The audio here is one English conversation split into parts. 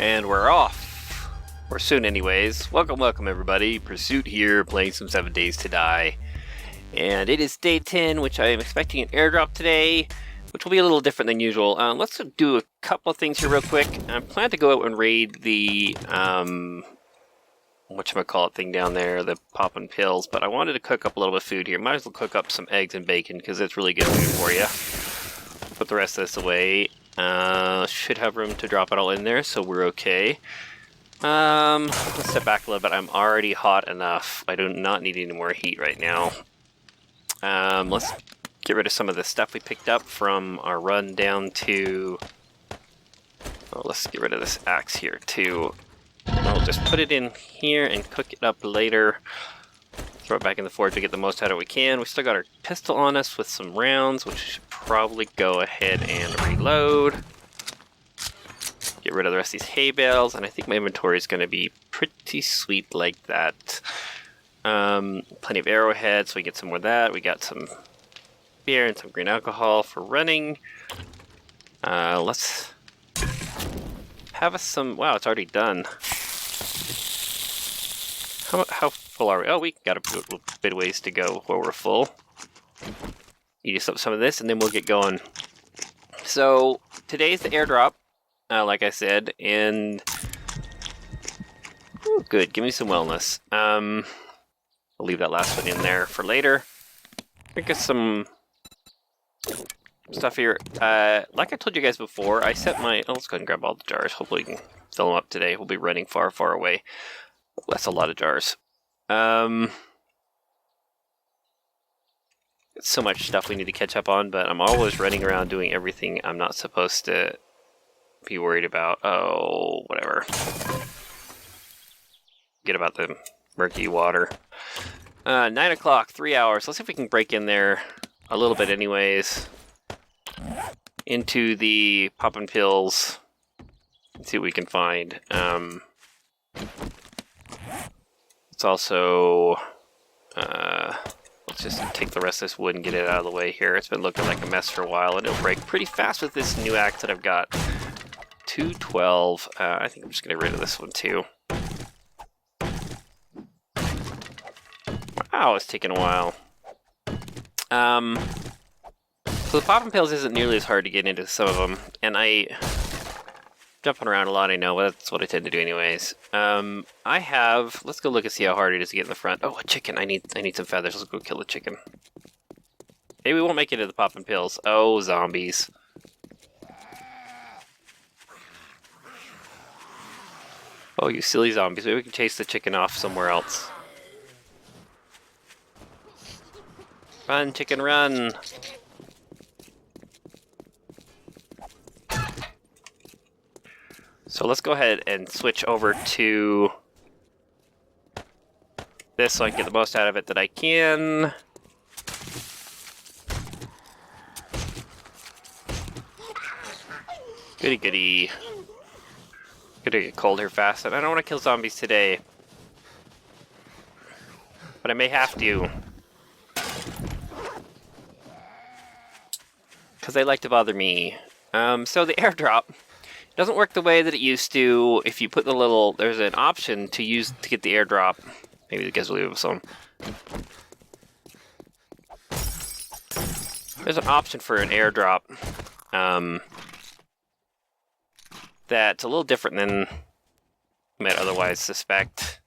And we're off. Or soon anyways. Welcome everybody. Pursuit here, playing some 7 Days to Die. And it is day 10, which I am expecting an airdrop today, which will be a little different than usual. Let's do a couple of things here real quick. I plan to go out and raid the, whatchamacallit thing down there, the poppin' pills, but I wanted to cook up a little bit of food here. Might as well cook up some eggs and bacon, because it's really good food for you. Put the rest of this away. Should have room to drop it all in there, so we're okay. Let's step back a little bit. I'm already hot enough. I do not need any more heat right now. Let's get rid of some of the stuff we picked up from our run down to... Oh, let's get rid of this axe here, too. I'll just put it in here and cook it up later. Throw it back in the forge to get the most out of it we can. We still got our pistol on us with some rounds, which should probably go ahead and reload. Get rid of the rest of these hay bales, and I think my inventory is going to be pretty sweet like that. Plenty of arrowheads, so we get some more of that. We got some beer and some green alcohol for running. Let's have us some... Wow, it's already done. How full are we? Oh, we got a bit of ways to go before we're full. Eat up some of this, and then we'll get going. So, today's the airdrop, like I said, and... Ooh, good, give me some wellness. I'll leave that last one in there for later. I got some stuff here. Like I told you guys before, I set my... Oh, let's go ahead and grab all the jars. Hopefully we can fill them up today. We'll be running far, far away. That's a lot of jars. So much stuff we need to catch up on, but I'm always running around doing everything I'm not supposed to be worried about. Oh, whatever. Forget about the murky water. 9 o'clock, 3 hours. Let's see if we can break in there a little bit anyways. Into the poppin' pills. Let's see what we can find. Let's also... let's just take the rest of this wood and get it out of the way here. It's been looking like a mess for a while, and it'll break pretty fast with this new axe that I've got. 212. I think I'm just going to get rid of this one too. Wow, it's taking a while. So the poppin' pills isn't nearly as hard to get into some of them, and jumping around a lot, I know, but that's what I tend to do anyways. I have... Let's go look and see how hard it is to get in the front. Oh, a chicken. I need some feathers. Let's go kill the chicken. Maybe we won't make it to the poppin' pills. Oh, zombies. Oh, you silly zombies. Maybe we can chase the chicken off somewhere else. Run, chicken, run! So let's go ahead and switch over to this so I can get the most out of it that I can. Goody goody. Gonna get cold here fast, and I don't want to kill zombies today. But I may have to. Because they like to bother me. So the airdrop doesn't work the way that it used to. If you put the little... There's an option to use to get the airdrop. Maybe the guys will leave us some. There's an option for an airdrop. That's a little different than you might otherwise suspect.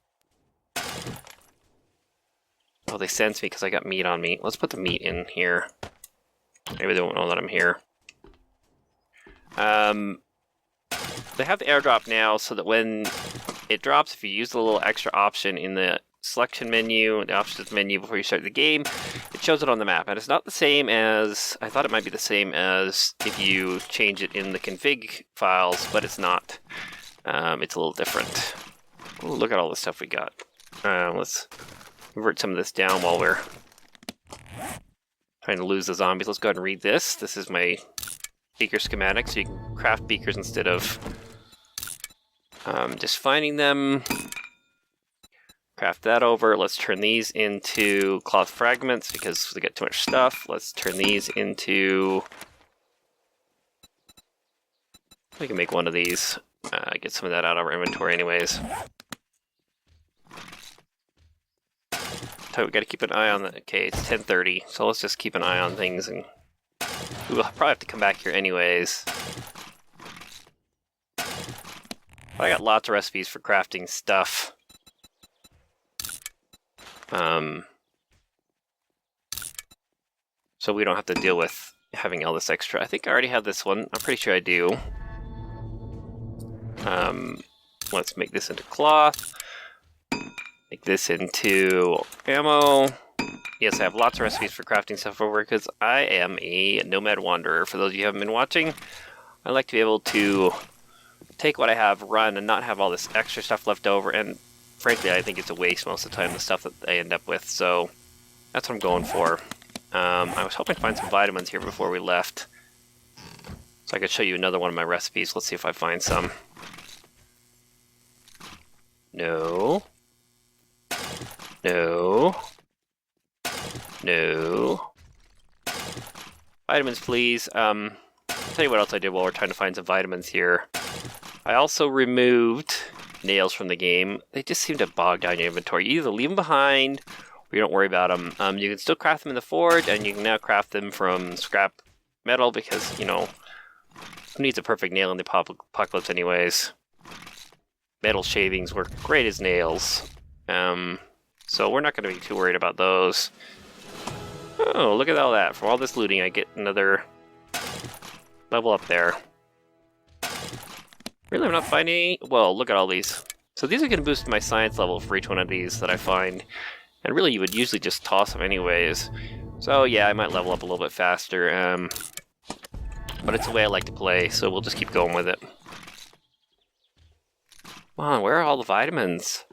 Oh, they sense me because I got meat on me. Let's put the meat in here. Maybe they won't know that I'm here. They have the airdrop now so that when it drops, if you use the little extra option in the selection menu, the options menu before you start the game, it shows it on the map. And it's not the same as... I thought it might be the same as if you change it in the config files, but it's not. It's a little different. Ooh, look at all the stuff we got. Let's convert some of this down while we're trying to lose the zombies. Let's go ahead and read this. This is my beaker schematic, so you can craft beakers instead of just finding them. Craft that over. Let's turn these into cloth fragments because we got too much stuff. Let's turn these into... We can make one of these. Get some of that out of our inventory anyways. So we gotta keep an eye on the... Okay, it's 10:30, so let's just keep an eye on things, and we'll probably have to come back here anyways. I got lots of recipes for crafting stuff. So we don't have to deal with having all this extra. I think I already have this one. I'm pretty sure I do. Let's make this into cloth. Make this into ammo. Yes, I have lots of recipes for crafting stuff over because I am a Nomad Wanderer. For those of you who haven't been watching, I like to be able to take what I have, run, and not have all this extra stuff left over. And frankly, I think it's a waste most of the time, the stuff that I end up with. So that's what I'm going for. I was hoping to find some vitamins here before we left, so I could show you another one of my recipes. Let's see if I find some. No. No. No. Vitamins, please. I'll tell you what else I did while we're trying to find some vitamins here. I also removed nails from the game. They just seem to bog down your inventory. You either leave them behind, or you don't worry about them. You can still craft them in the forge, and you can now craft them from scrap metal because, you know, who needs a perfect nail in the apocalypse anyways? Metal shavings work great as nails. So we're not going to be too worried about those. Oh, look at all that. For all this looting, I get another level up there. Really, I'm not finding any? Well, look at all these. So these are going to boost my science level for each one of these that I find. And really, you would usually just toss them anyways. So yeah, I might level up a little bit faster. But it's the way I like to play, so we'll just keep going with it. Come on, where are all the vitamins?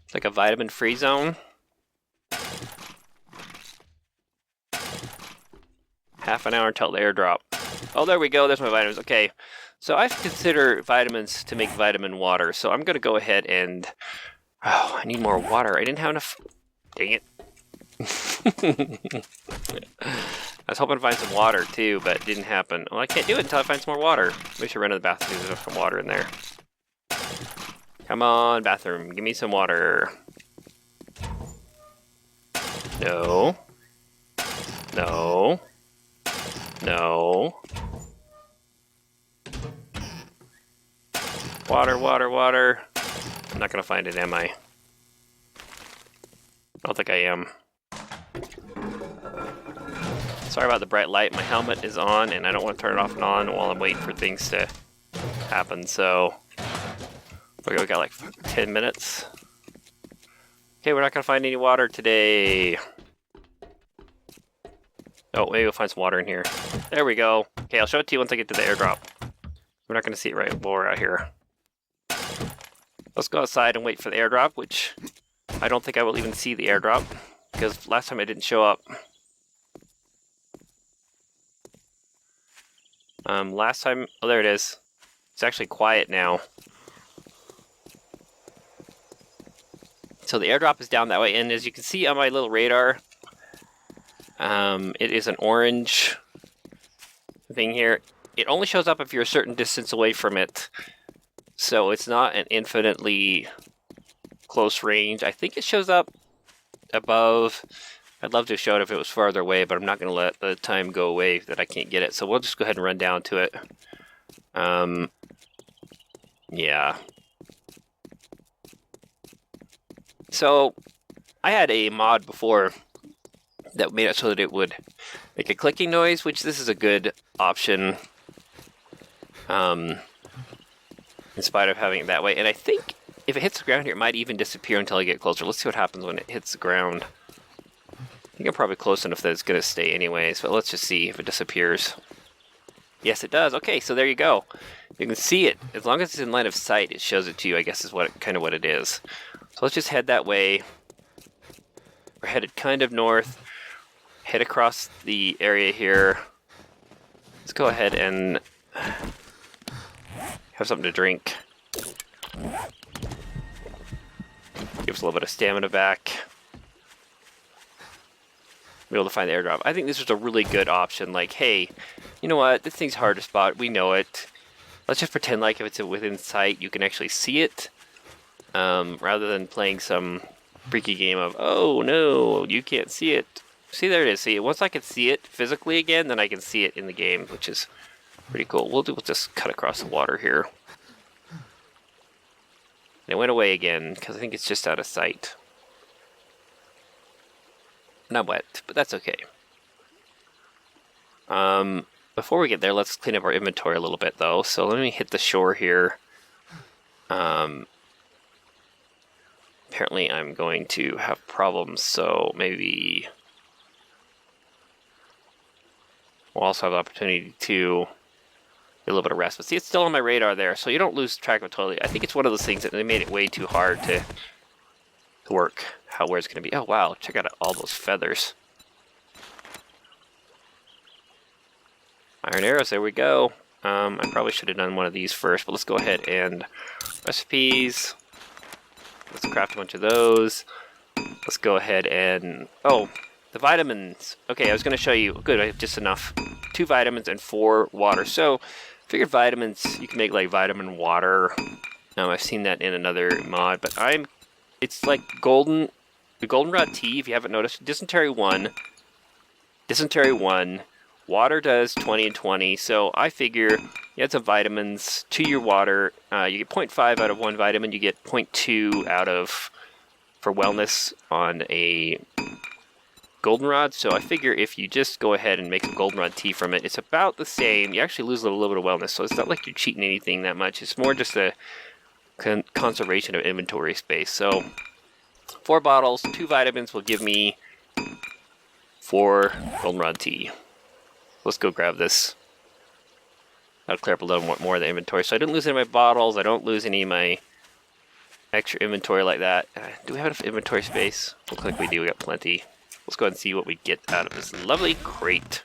It's like a vitamin-free zone. Half an hour until the airdrop. Oh, there we go. There's my vitamins. Okay. So I consider vitamins to make vitamin water. So I'm going to go ahead and... Oh, I need more water. I didn't have enough... Dang it. I was hoping to find some water too, but it didn't happen. Well, I can't do it until I find some more water. Maybe I should run to the bathroom. There's some water in there. Come on, bathroom. Give me some water. No. No. No. Water, water, water. I'm not gonna find it, am I? I don't think I am. Sorry about the bright light. My helmet is on, and I don't want to turn it off and on while I'm waiting for things to happen, so... We got like 10 minutes. Okay, we're not gonna find any water today. Oh, maybe we'll find some water in here. There we go. Okay, I'll show it to you once I get to the airdrop. We're not gonna see it right while we're out here. Let's go outside and wait for the airdrop, which I don't think I will even see the airdrop, because last time it didn't show up. Last time... Oh, there it is. It's actually quiet now. So the airdrop is down that way, and as you can see on my little radar, it is an orange thing here. It only shows up if you're a certain distance away from it, so it's not an infinitely close range. I think it shows up above. I'd love to show it if it was farther away, but I'm not going to let the time go away that I can't get it, so we'll just go ahead and run down to it. Yeah. So, I had a mod before that made it so that it would make a clicking noise, which this is a good option, in spite of having it that way. And I think if it hits the ground here, it might even disappear until I get closer. Let's see what happens when it hits the ground. I think I'm probably close enough that it's going to stay anyways, but let's just see if it disappears. Yes, it does. Okay, so there you go. You can see it. As long as it's in line of sight, it shows it to you, I guess is kind of what it is. So let's just head that way. We're headed kind of north. Head across the area here. Let's go ahead and have something to drink. Give us a little bit of stamina back. be able to find the airdrop. I think this was a really good option. Like, hey, you know what? This thing's hard to spot. We know it. Let's just pretend like if it's within sight, you can actually see it, rather than playing some freaky game of, oh no, you can't see it. See, there it is. See, once I can see it physically again, then I can see it in the game, which is pretty cool. We'll just cut across the water here. And it went away again because I think it's just out of sight. Not wet, but that's okay. Before we get there, let's clean up our inventory a little bit, though. So let me hit the shore here. Apparently I'm going to have problems, so maybe we'll also have the opportunity to get a little bit of rest. But see, it's still on my radar there, so you don't lose track of it totally. I think it's one of those things that they made it way too hard to work where it's going to be. Oh, wow, check out all those feathers. Iron arrows, there we go. I probably should have done one of these first, but let's go ahead and recipes. Let's craft a bunch of those. Let's go ahead and... oh, the vitamins. Okay, I was going to show you. Good, I have just enough. 2 vitamins and 4 water. So, I figured vitamins, you can make like vitamin water. I've seen that in another mod, but it's like the goldenrod tea, if you haven't noticed. Dysentery 1. Water does 20 and 20, so I figure you add some vitamins to your water. You get 0.5 out of 1 vitamin, you get 0.2 out of, for wellness on a goldenrod. So I figure if you just go ahead and make some goldenrod tea from it, it's about the same. You actually lose a little bit of wellness, so it's not like you're cheating anything that much. It's more just a conservation of inventory space. So 4 bottles, 2 vitamins will give me 4 goldenrod tea. Let's go grab this. That'll clear up a little more of the inventory. So I didn't lose any of my bottles. I don't lose any of my extra inventory like that. Do we have enough inventory space? Looks like we do. We got plenty. Let's go ahead and see what we get out of this lovely crate.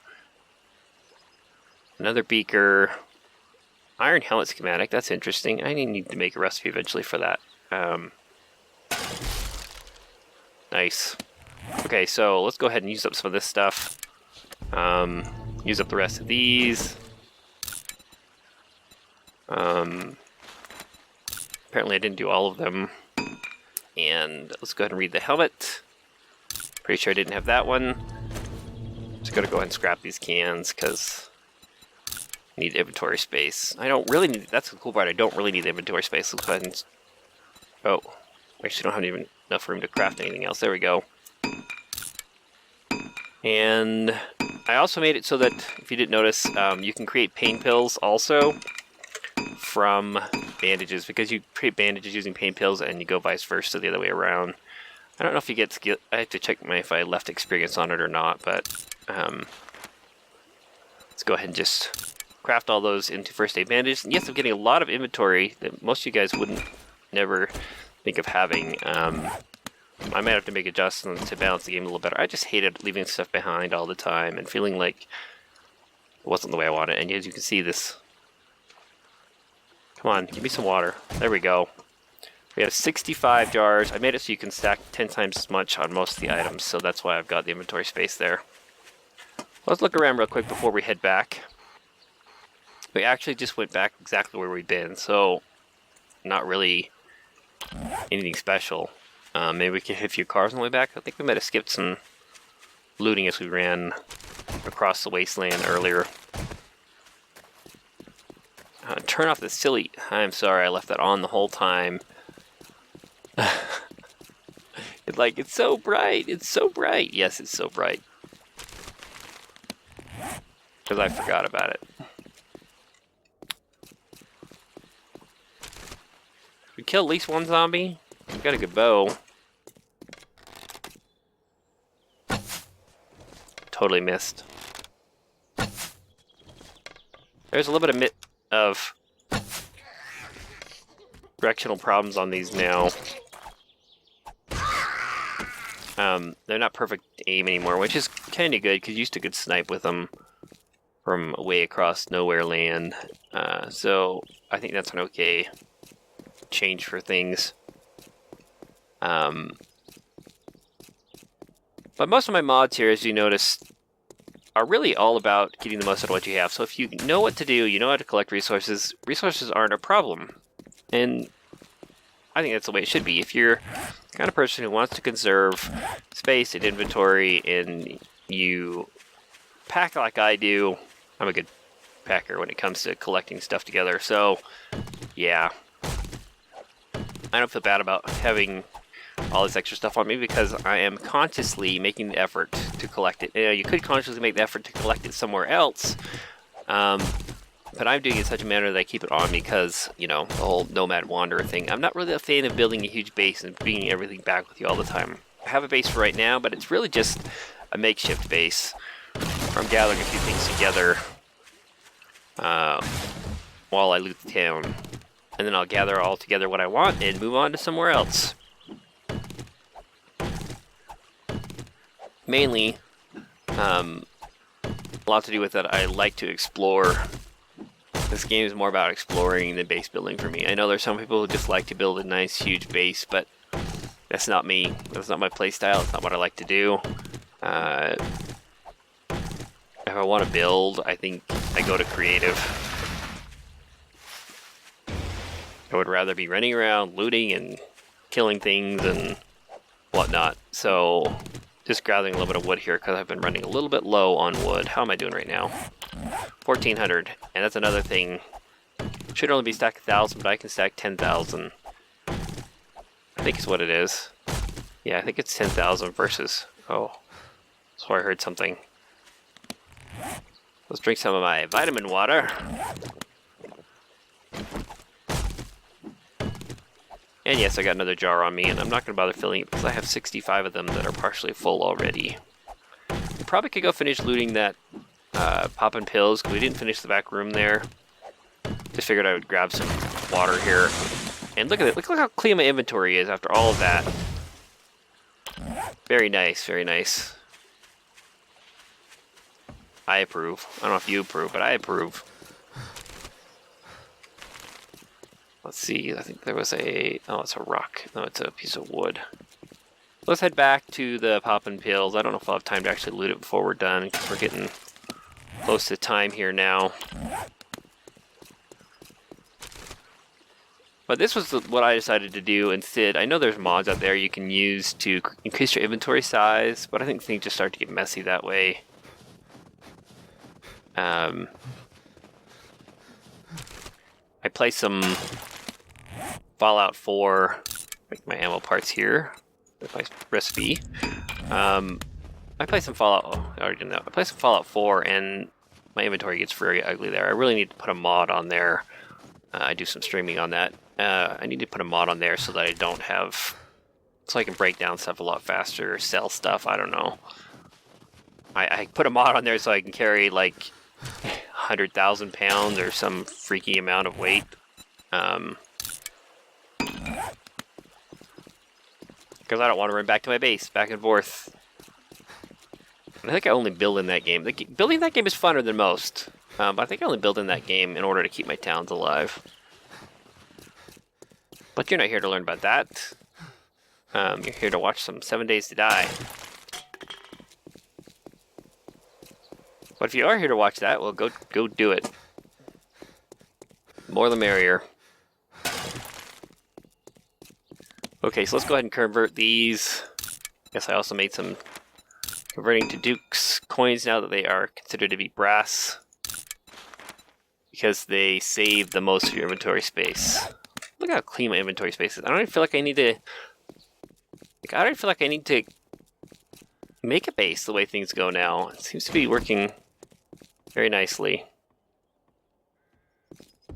Another beaker. Iron helmet schematic. That's interesting. I need to make a recipe eventually for that. Nice. Okay, so let's go ahead and use up some of this stuff. Use up the rest of these. Apparently I didn't do all of them. And let's go ahead and read the helmet. Pretty sure I didn't have that one. Just gotta go ahead and scrap these cans because I need inventory space. I don't really need, that's the cool part, I don't really need the inventory space. Let's go ahead and, oh, we actually don't have even enough room to craft anything else. There we go. And I also made it so that, if you didn't notice, you can create pain pills also from bandages, because you create bandages using pain pills and you go vice versa the other way around. I don't know if you get skill. I have to check if I left experience on it or not, but let's go ahead and just craft all those into first aid bandages. And yes, I'm getting a lot of inventory that most of you guys wouldn't never think of having. I might have to make adjustments to balance the game a little better. I just hated leaving stuff behind all the time and feeling like it wasn't the way I wanted. And as you can see, this... come on, give me some water. There we go. We have 65 jars. I made it so you can stack 10 times as much on most of the items, so that's why I've got the inventory space there. Let's look around real quick before we head back. We actually just went back exactly where we've been, so not really anything special. Maybe we can hit a few cars on the way back. I think we might have skipped some looting as we ran across the wasteland earlier. Turn off the silly... I'm sorry, I left that on the whole time. It's so bright. It's so bright. Yes, it's so bright. Because I forgot about it. We killed at least one zombie. We've got a good bow. Totally missed. There's a little bit of directional problems on these now. They're not perfect aim anymore, which is kind of good because you used to could snipe with them from way across nowhere land. So I think that's an okay change for things. But most of my mods here, as you notice, are really all about getting the most out of what you have. So if you know what to do, you know how to collect resources, resources aren't a problem. And I think that's the way it should be. If you're the kind of person who wants to conserve space and inventory and you pack like I do, I'm a good packer when it comes to collecting stuff together. So yeah, I don't feel bad about having all this extra stuff on me because I am consciously making the effort to collect it. You know, you could consciously make the effort to collect it somewhere else, but I'm doing it in such a manner that I keep it on me because, you know, the whole Nomad Wanderer thing. I'm not really a fan of building a huge base and bringing everything back with you all the time. I have a base for right now, but it's really just a makeshift base where I'm gathering a few things together while I loot the town. And then I'll gather all together what I want and move on to somewhere else. Mainly, a lot to do with that I like to explore. This game is more about exploring than base building for me. I know there's some people who just like to build a nice huge base, but that's not me. That's not my play style. It's not what I like to do. If I want to build, I think I go to creative. I would rather be running around, looting and killing things and whatnot. So just gathering a little bit of wood here because I've been running a little bit low on wood. How am I doing right now? 1,400, and that's another thing. Should only be stacked 1,000, but I can stack 10,000. I think is what it is. Yeah, I think it's 10,000 versus. Oh, that's where I heard something. Let's drink some of my vitamin water. And yes, I got another jar on me, and I'm not going to bother filling it because I have 65 of them that are partially full already. I probably could go finish looting that poppin' pills, because we didn't finish the back room there. Just figured I would grab some water here. And look at it, look how clean my inventory is after all of that. Very nice, very nice. I approve. I don't know if you approve, but I approve. Let's see, I think there was a... Oh, it's a rock. No, it's a piece of wood. Let's head back to the poppin' pills. I don't know if I'll have time to actually loot it before we're done, because we're getting close to time here now. But this was what I decided to do instead. I know there's mods out there you can use to increase your inventory size, but I think things just start to get messy that way. I placed some Fallout 4, make my ammo parts here, with my recipe. I placed some Fallout, oh, I already did that. I placed some Fallout 4 and my inventory gets very ugly there. I really need to put a mod on there. I do some streaming on that. I need to put a mod on there so that I don't have, so I can break down stuff a lot faster, or sell stuff, I don't know. I put a mod on there so I can carry like 100,000 pounds or some freaky amount of weight. Because I don't want to run back to my base, back and forth. I think I only build in that game. Building that game is funner than most. But I think I only build in that game in order to keep my towns alive. But you're not here to learn about that. You're here to watch some 7 Days to Die. But if you are here to watch that, well, go do it. More the merrier. Okay, so let's go ahead and convert these. Guess I also made some converting to Duke's coins now that they are considered to be brass, because they save the most of your inventory space. Look how clean my inventory space is. I don't even feel like I need to. I don't feel like I need to make a base the way things go now. It seems to be working very nicely.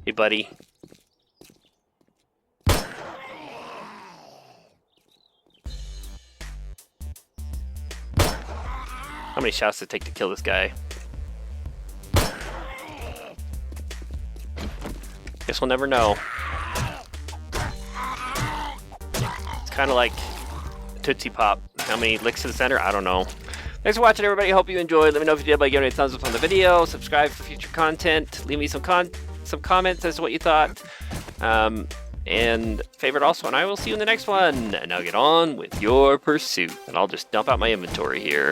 Hey, buddy. How many shots does it take to kill this guy? Guess we'll never know. It's kind of like Tootsie Pop. How many licks to the center? I don't know. Thanks for watching, everybody. Hope you enjoyed. Let me know if you did by giving me a thumbs up on the video. Subscribe for future content. Leave me some comments as to what you thought. and favorite also, and I will see you in the next one. And now get on with your pursuit. And I'll just dump out my inventory here.